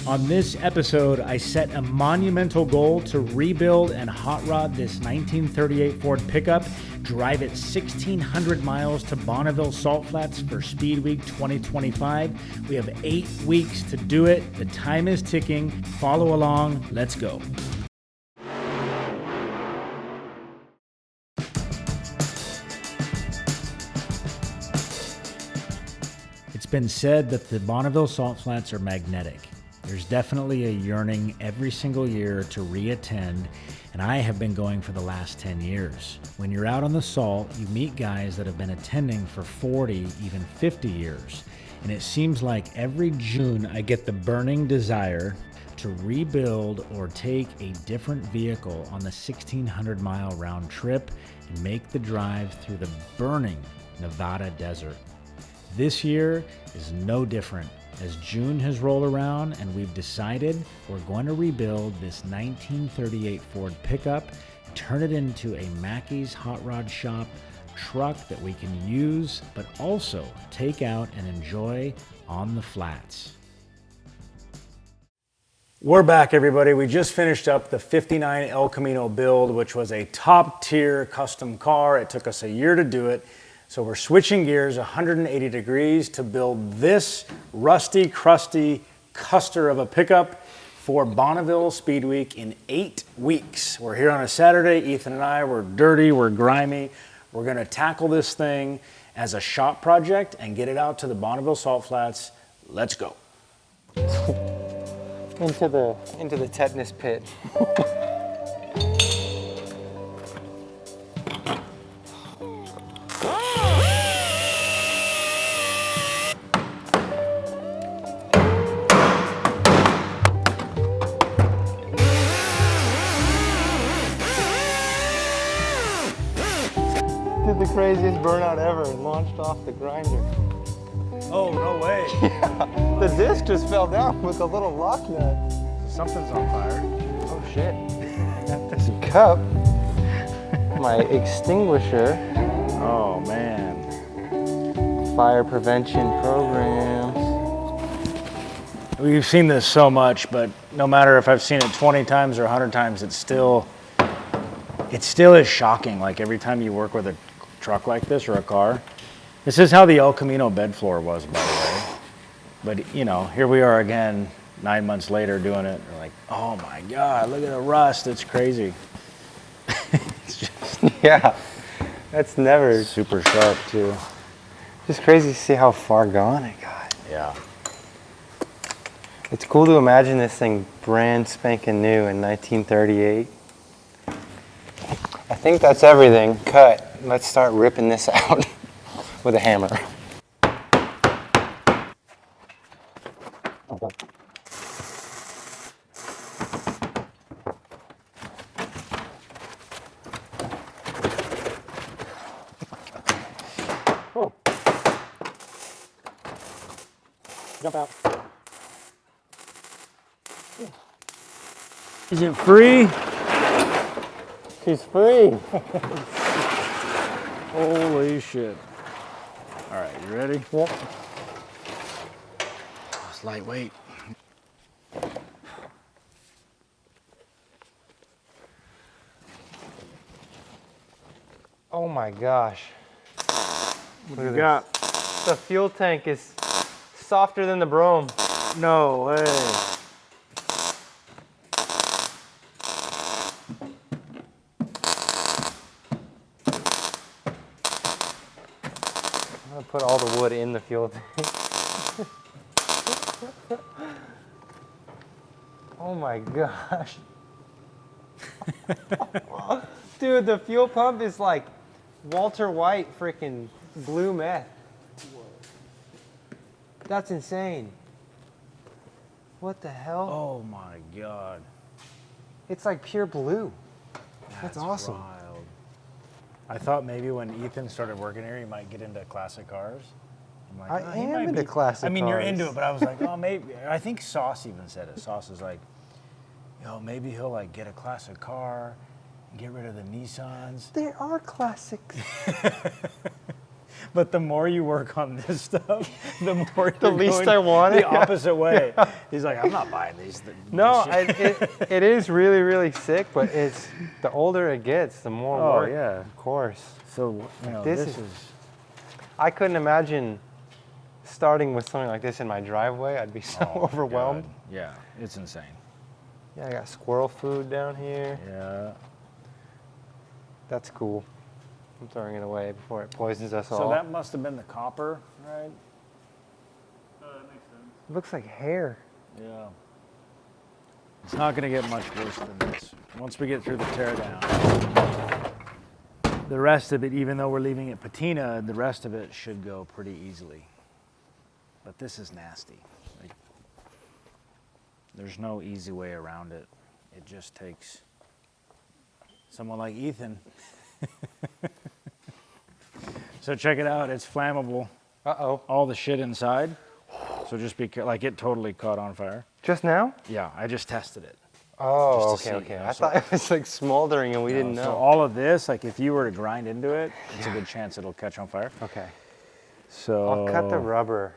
On this episode, I set a monumental goal to rebuild and hot rod this 1938 Ford pickup, drive it 1,600 miles to Bonneville Salt Flats for Speed Week 2025. We have 8 weeks to do it. The time is ticking. Follow along. Let's go. It's been said that the Bonneville Salt Flats are magnetic. There's definitely a yearning every single year to re-attend, and I have been going for the last 10 years. When you're out on the salt, you meet guys that have been attending for 40, even 50 years. And it seems like every June I get the burning desire to rebuild or take a different vehicle on the 1,600 mile round trip and make the drive through the burning Nevada desert. This year is no different, as June has rolled around and we've decided we're going to rebuild this 1938 Ford pickup and turn it into a Mackey's Hot Rod Shop truck that we can use, but also take out and enjoy on the flats. We're back, everybody. We just finished up the 59 El Camino build, which was a top tier custom car. It took us a year to do it. So we're switching gears 180 degrees to build this rusty, crusty custer of a pickup for Bonneville Speed Week in 8 weeks. We're here on a Saturday. Ethan and I, we're dirty, we're grimy. We're gonna tackle this thing as a shop project and get it out to the Bonneville Salt Flats. Let's go. Into the tetanus pit. Did the craziest burnout ever and launched off the grinder. Oh, no way. Yeah, the disc just fell down with a little lock nut. Something's on fire. Oh shit. This cup, my extinguisher. Oh man. Fire prevention programs. We've seen this so much, but no matter if I've seen it 20 times or 100 times, it still is shocking. Like every time you work with a truck like this or a car. This is how the El Camino bed floor was, by the way. But you know, here we are again 9 months later doing it. We're like, oh my God, look at the rust. It's crazy. It's just, yeah, that's never super sharp too. Just crazy to see how far gone it got. Yeah. It's cool to imagine this thing brand spanking new in 1938. I think that's everything. Cut. Let's start ripping this out with a hammer. Oh. Jump out. Is it free? She's free. Holy shit. All right, you ready? Yep. It's lightweight. Oh my gosh. What do you got? The fuel tank is softer than the brome. No way. I'm gonna put all the wood in the fuel tank. Oh my gosh. Dude, the fuel pump is like Walter White freaking blue meth. That's insane. What the hell? Oh my God. It's like pure blue. That's awesome. Wild. I thought maybe when Ethan started working here, he might get into classic cars. I'm like, I am into classic I mean, you're cars. into it, but I was like, oh, maybe. I think Sauce even said it. Sauce is like, yo, maybe he'll like get a classic car and get rid of the Nissans. They are classics. But the more you work on this stuff, the more The least I want it. the opposite way. He's like, I'm not buying these. No, it is really, really sick, but it's the older it gets, the more work. Yeah. Of course. So, you know, This this is I couldn't imagine starting with something like this in my driveway. I'd be so overwhelmed. God. Yeah, it's insane. Yeah, I got squirrel food down here. Yeah. That's cool. I'm throwing it away before it poisons us So all. that must have been the copper, right? That makes sense. It looks like hair. Yeah. It's not going to get much worse than this. Once we get through the teardown, the rest of it, even though we're leaving it patina, the rest of it should go pretty easily. But this is nasty. Like, there's no easy way around it. It just takes someone like Ethan. So check it out. It's flammable. Uh-oh. All the shit inside. So just be careful. Like, it totally caught on fire. Just now? Yeah, I just tested it. Oh, Just to okay, see, okay. you know, I so- thought it was like smoldering and we didn't know. So all of this, like if you were to grind into it, it's a good chance it'll catch on fire. Okay. So I'll cut the rubber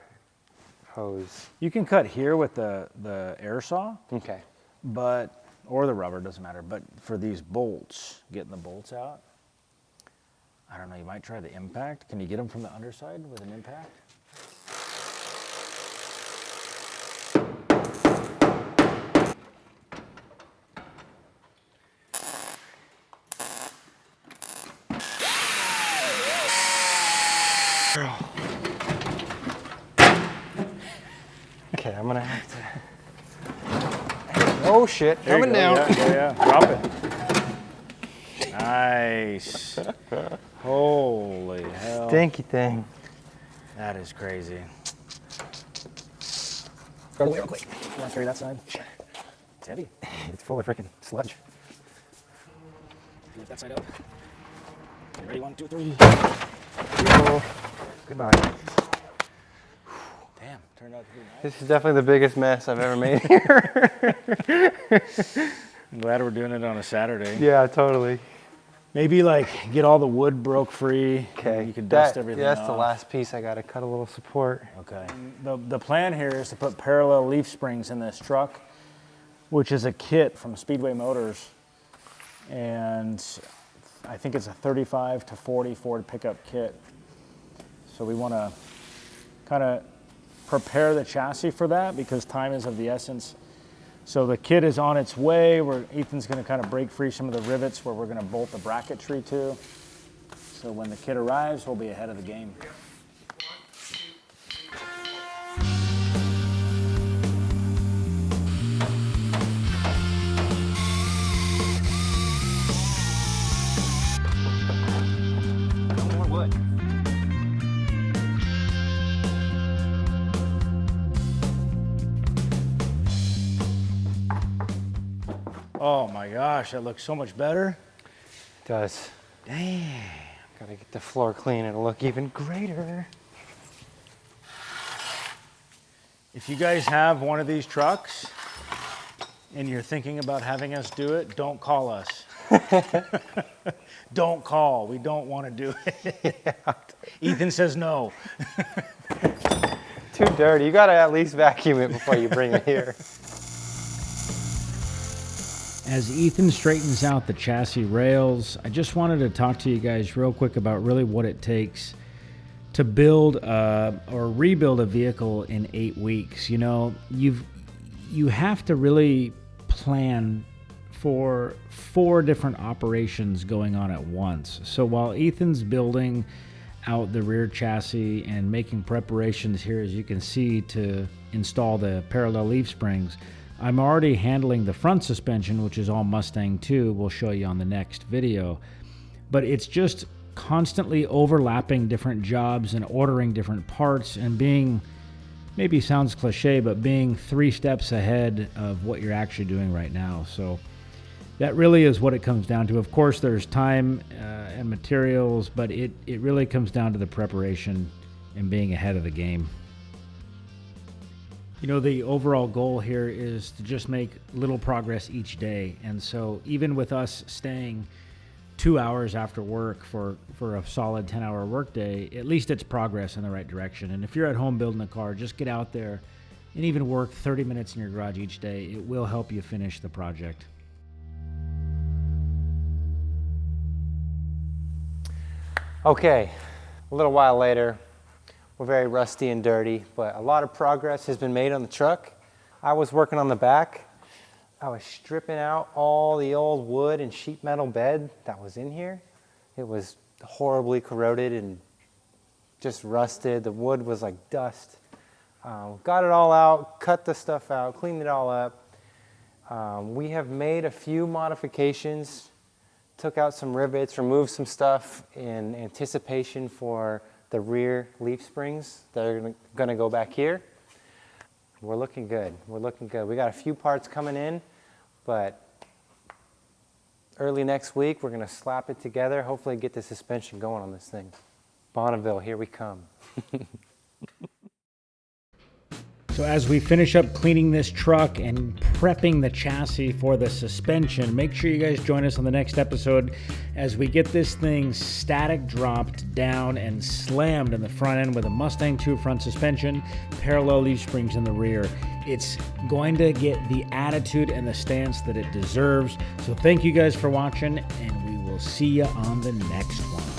hose. You can cut here with the air saw, Okay. but or the rubber, doesn't matter. But for these bolts, getting the bolts out, I don't know. You might try the impact. Can you get them from the underside with an impact? Okay, I'm gonna have to. Oh shit, There you coming go. down. Yeah. Drop it. Nice. Holy hell. Stinky thing. That is crazy. Go away real quick. You want to carry that side? It's heavy. It's full of freaking sludge. Lift that side up. Okay, ready? 1, 2, 3. Oh, goodbye. Damn, turned out to be nice. This is definitely the biggest mess I've ever made here. I'm glad we're doing it on a Saturday. Yeah, totally. Maybe like get all the wood broke free. Okay. You can dust everything That's off. the last piece. I gotta cut a little support. Okay. The plan here is to put parallel leaf springs in this truck, which is a kit from Speedway Motors. And I think it's a 35 to 40 Ford pickup kit. So we want to kind of prepare the chassis for that because time is of the essence. So the kit is on its way. Ethan's going to kind of break free some of the rivets where we're going to bolt the bracketry to. So when the kit arrives, we'll be ahead of the game. No more wood. Oh my gosh, that looks so much better. It does. Damn. Gotta get the floor clean. It'll look even greater. If you guys have one of these trucks and you're thinking about having us do it, don't call us. Don't call. We don't want to do it. Yeah. Ethan says no. Too dirty. You gotta at least vacuum it before you bring it here. As Ethan straightens out the chassis rails, I just wanted to talk to you guys real quick about really what it takes to build or rebuild a vehicle in 8 weeks. You know, you have to really plan for 4 different operations going on at once. So while Ethan's building out the rear chassis and making preparations here, as you can see, to install the parallel leaf springs, I'm already handling the front suspension, which is all Mustang 2. We'll show you on the next video. But it's just constantly overlapping different jobs and ordering different parts and being, maybe sounds cliche, but being 3 steps ahead of what you're actually doing right now. So that really is what it comes down to. Of course, there's time and materials, but it really comes down to the preparation and being ahead of the game. You know, the overall goal here is to just make little progress each day. And so even with us staying 2 hours after work for a solid 10-hour workday, at least it's progress in the right direction. And if you're at home building a car, just get out there and even work 30 minutes in your garage each day. It will help you finish the project. Okay, a little while later, we're very rusty and dirty, but a lot of progress has been made on the truck. I was working on the back. I was stripping out all the old wood and sheet metal bed that was in here. It was horribly corroded and just rusted. The wood was like dust. Got it all out, cut the stuff out, cleaned it all up. We have made a few modifications, took out some rivets, removed some stuff in anticipation for the rear leaf springs that are going to go back here. We're looking good. We're looking good. We got a few parts coming in, but early next week we're going to slap it together, hopefully get the suspension going on this thing. Bonneville, here we come. So as we finish up cleaning this truck and prepping the chassis for the suspension, make sure you guys join us on the next episode as we get this thing static dropped down and slammed in the front end with a Mustang 2 front suspension, parallel leaf springs in the rear. It's going to get the attitude and the stance that it deserves. So thank you guys for watching, and we will see you on the next one.